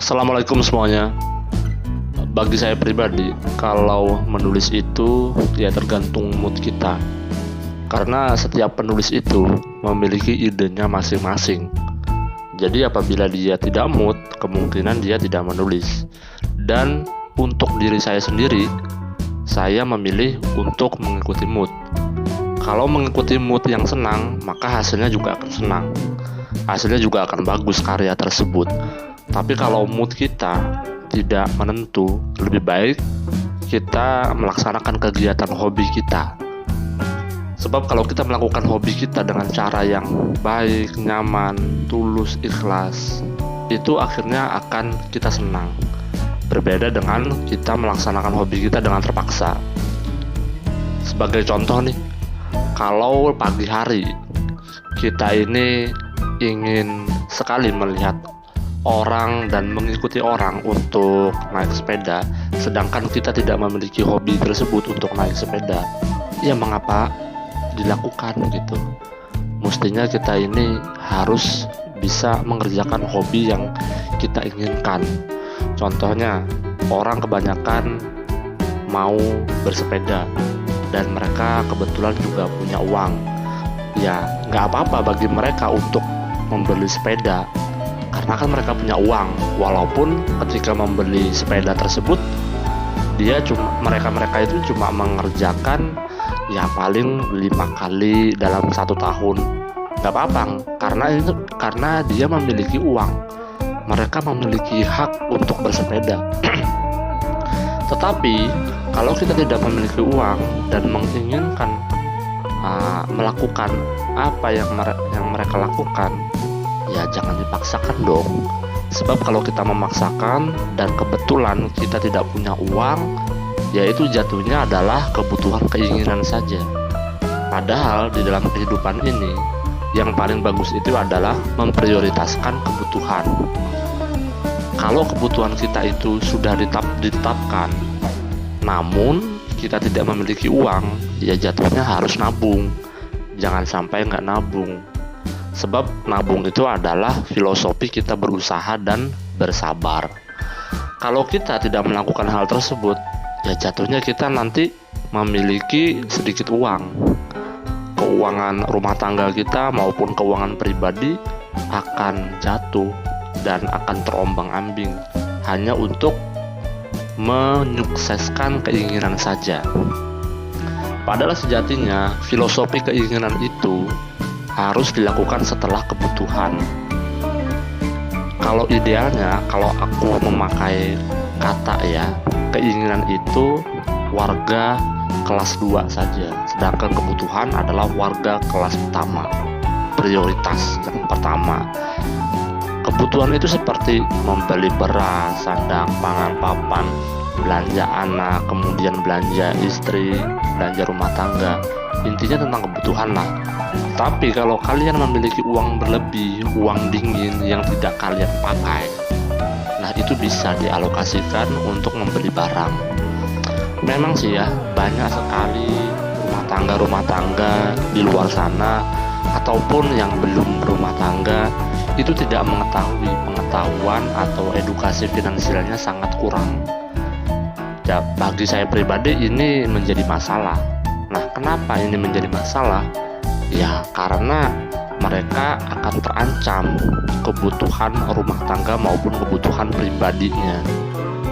Assalamualaikum semuanya. Bagi saya pribadi, kalau menulis itu ya tergantung mood kita. Karena setiap penulis itu memiliki idenya masing-masing. Jadi apabila dia tidak mood, kemungkinan dia tidak menulis. Dan untuk diri saya sendiri, saya memilih untuk mengikuti mood. Kalau mengikuti mood yang senang, maka hasilnya juga akan senang. Hasilnya juga akan bagus karya tersebut. Tapi kalau mood kita tidak menentu, lebih baik kita melaksanakan kegiatan hobi kita. Sebab kalau kita melakukan hobi kita dengan cara yang baik, nyaman, tulus, ikhlas, itu akhirnya akan kita senang. Berbeda dengan kita melaksanakan hobi kita dengan terpaksa. Sebagai contoh nih, kalau pagi hari kita ini ingin sekali melihat orang dan mengikuti orang untuk naik sepeda, sedangkan kita tidak memiliki hobi tersebut untuk naik sepeda, ya mengapa dilakukan gitu. Mestinya kita ini harus bisa mengerjakan hobi yang kita inginkan. Contohnya, orang kebanyakan mau bersepeda dan mereka kebetulan juga punya uang. Ya nggak apa-apa bagi mereka untuk membeli sepeda, karena kan mereka punya uang. Walaupun ketika membeli sepeda tersebut, mereka itu cuma mengerjakan ya paling 5 kali dalam 1 tahun. Gak apa-apa, karena dia memiliki uang. Mereka memiliki hak untuk bersepeda. Tetapi kalau kita tidak memiliki uang dan menginginkan melakukan apa yang mereka lakukan, ya jangan dipaksakan dong. Sebab kalau kita memaksakan dan kebetulan kita tidak punya uang, ya itu jatuhnya adalah kebutuhan keinginan saja. Padahal di dalam kehidupan ini, yang paling bagus itu adalah memprioritaskan kebutuhan. Kalau kebutuhan kita itu sudah ditetapkan, namun kita tidak memiliki uang, ya jatuhnya harus nabung. Jangan sampai nggak nabung. Sebab nabung itu adalah filosofi kita berusaha dan bersabar. Kalau kita tidak melakukan hal tersebut, ya jatuhnya kita nanti memiliki sedikit uang. Keuangan rumah tangga kita maupun keuangan pribadi akan jatuh dan akan terombang-ambing hanya untuk menyukseskan keinginan saja. Padahal sejatinya filosofi keinginan itu harus dilakukan setelah kebutuhan. Kalau idealnya, kalau aku memakai kata ya, keinginan itu warga kelas 2 saja, sedangkan kebutuhan adalah warga kelas pertama, prioritas yang pertama. Kebutuhan itu seperti membeli beras, sandang, pangan, papan, belanja anak, kemudian belanja istri, belanja rumah tangga. Intinya tentang kebutuhan lah. Tapi kalau kalian memiliki uang berlebih, uang dingin yang tidak kalian pakai, nah itu bisa dialokasikan untuk membeli barang. Memang sih ya, banyak sekali rumah tangga di luar sana ataupun yang belum berumah tangga itu tidak mengetahui pengetahuan atau edukasi finansialnya sangat kurang. Ya, bagi saya pribadi ini menjadi masalah. Nah, kenapa ini menjadi masalah? Ya, karena mereka akan terancam kebutuhan rumah tangga maupun kebutuhan pribadinya.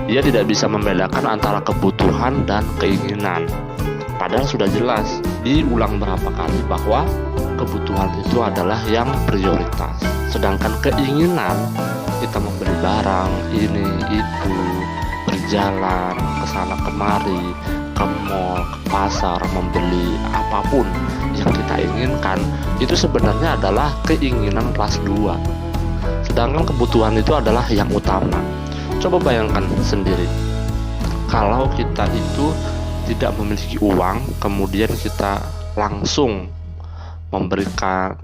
Dia tidak bisa membedakan antara kebutuhan dan keinginan. Padahal sudah jelas diulang berapa kali bahwa kebutuhan itu adalah yang prioritas. Sedangkan keinginan, kita membeli barang ini itu, berjalan ke sana kemari, ke mall, ke pasar, membeli apapun yang kita inginkan, itu sebenarnya adalah keinginan kelas 2. Sedangkan kebutuhan itu adalah yang utama. Coba bayangkan sendiri, kalau kita itu tidak memiliki uang, kemudian kita langsung memberikan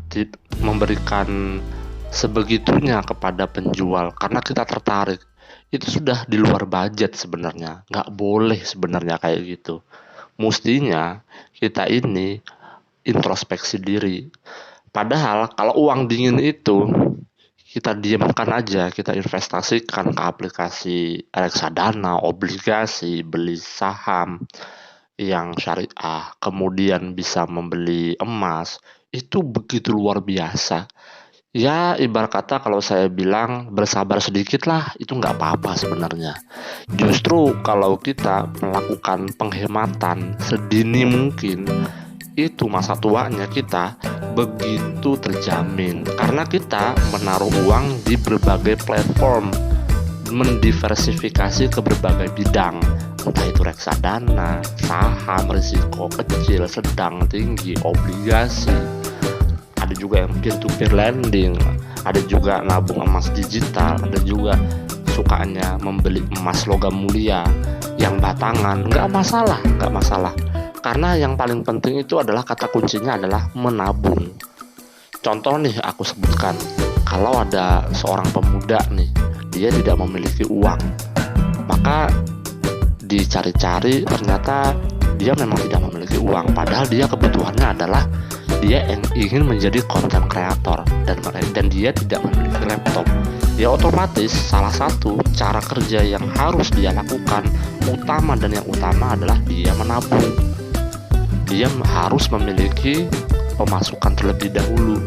sebegitunya kepada penjual karena kita tertarik, itu sudah di luar budget sebenarnya. Nggak boleh sebenarnya kayak gitu. Mestinya kita ini introspeksi diri. Padahal kalau uang dingin itu kita diamkan aja, kita investasikan ke aplikasi reksadana, obligasi, beli saham yang syariah, kemudian bisa membeli emas, itu begitu luar biasa. Ya, ibarat kata kalau saya bilang bersabar sedikit lah, itu nggak apa-apa sebenarnya. Justru kalau kita melakukan penghematan sedini mungkin, itu masa tuanya kita begitu terjamin. Karena kita menaruh uang di berbagai platform, mendiversifikasi ke berbagai bidang. Entah itu reksadana, saham, risiko kecil, sedang, tinggi, obligasi, ada juga yang peer-to-peer lending, ada juga nabung emas digital, ada juga sukanya membeli emas logam mulia yang batangan. Nggak masalah, karena yang paling penting itu adalah kata kuncinya adalah menabung. Contoh nih aku sebutkan, kalau ada seorang pemuda nih, dia tidak memiliki uang, maka dicari-cari ternyata dia memang tidak memiliki uang, padahal dia kebutuhannya adalah dia yang ingin menjadi content creator dan dia tidak memiliki laptop. Ya otomatis salah satu cara kerja yang harus dia lakukan yang utama adalah dia menabung. Dia harus memiliki pemasukan terlebih dahulu.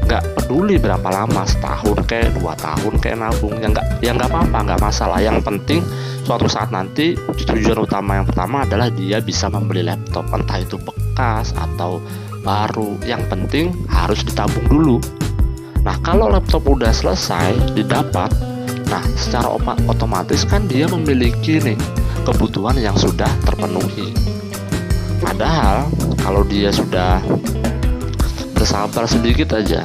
Nggak peduli berapa lama, setahun kayak 2 tahun kayak nabung, ya nggak apa-apa, nggak masalah. Yang penting suatu saat nanti tujuan utama yang pertama adalah dia bisa membeli laptop, entah itu bekas atau baru. Yang penting harus ditabung dulu. Nah, kalau laptop udah selesai didapat, nah secara otomatis kan dia memiliki nih kebutuhan yang sudah terpenuhi. Padahal kalau dia sudah bersabar sedikit aja,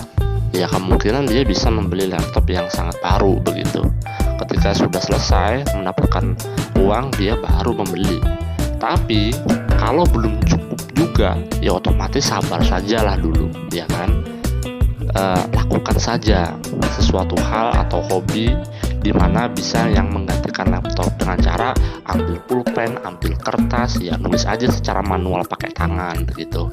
ya kemungkinan dia bisa membeli laptop yang sangat baru begitu. Ketika sudah selesai mendapatkan uang, dia baru membeli. Tapi kalau belum cukup juga, ya otomatis sabar sajalah dulu, ya kan. Lakukan saja sesuatu hal atau hobi di mana bisa yang menggantikan laptop dengan cara ambil pulpen, ambil kertas, ya nulis aja secara manual pakai tangan gitu.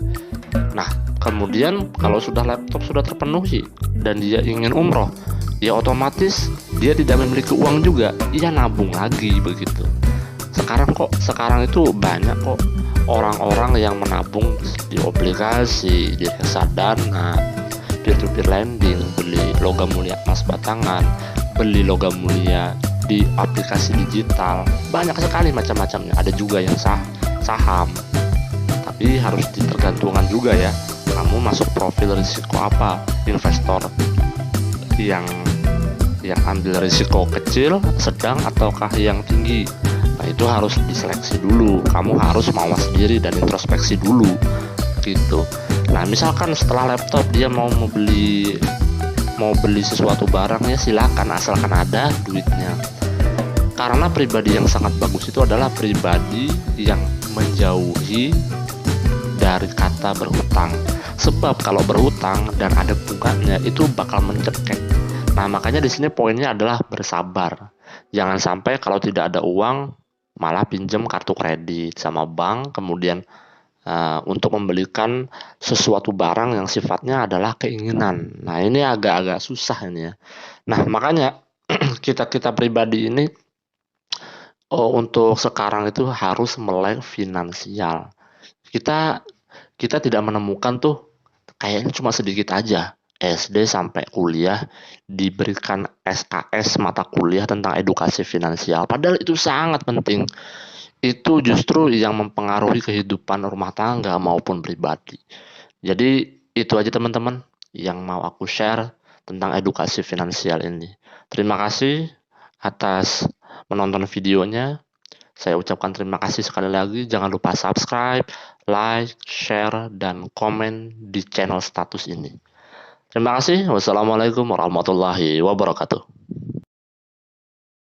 Nah, kemudian kalau sudah laptop sudah terpenuhi dan dia ingin umroh, ya otomatis dia tidak memiliki uang juga, ia nabung lagi begitu. Sekarang itu banyak kok orang-orang yang menabung di obligasi, di reksadana, peer-to-peer lending, beli logam mulia emas batangan, beli logam mulia di aplikasi digital, banyak sekali macam-macamnya. Ada juga yang saham, tapi harus ditergantungan juga ya, kamu masuk profil risiko apa, investor yang ambil risiko kecil, sedang, ataukah yang tinggi. Nah itu harus diseleksi dulu, kamu harus mawas diri dan introspeksi dulu gitu. Nah misalkan setelah laptop dia mau beli sesuatu barang, ya silakan, asalkan ada duitnya. Karena pribadi yang sangat bagus itu adalah pribadi yang menjauhi dari kata berhutang. Sebab kalau berhutang dan ada bunganya itu bakal mencekik. Nah, makanya di sini poinnya adalah bersabar. Jangan sampai kalau tidak ada uang malah pinjam kartu kredit sama bank, kemudian untuk membelikan sesuatu barang yang sifatnya adalah keinginan. Nah, ini agak-agak susah ini ya. Nah, makanya kita pribadi ini untuk sekarang itu harus melek finansial. Kita tidak menemukan tuh kayaknya cuma sedikit aja. SD sampai kuliah diberikan SKS mata kuliah tentang edukasi finansial. Padahal itu sangat penting. Itu justru yang mempengaruhi kehidupan rumah tangga maupun pribadi. Jadi itu aja teman-teman yang mau aku share tentang edukasi finansial ini. Terima kasih atas menonton videonya. Saya ucapkan terima kasih sekali lagi. Jangan lupa subscribe, like, share, dan komen di channel status ini. Terima kasih. Wassalamualaikum warahmatullahi wabarakatuh.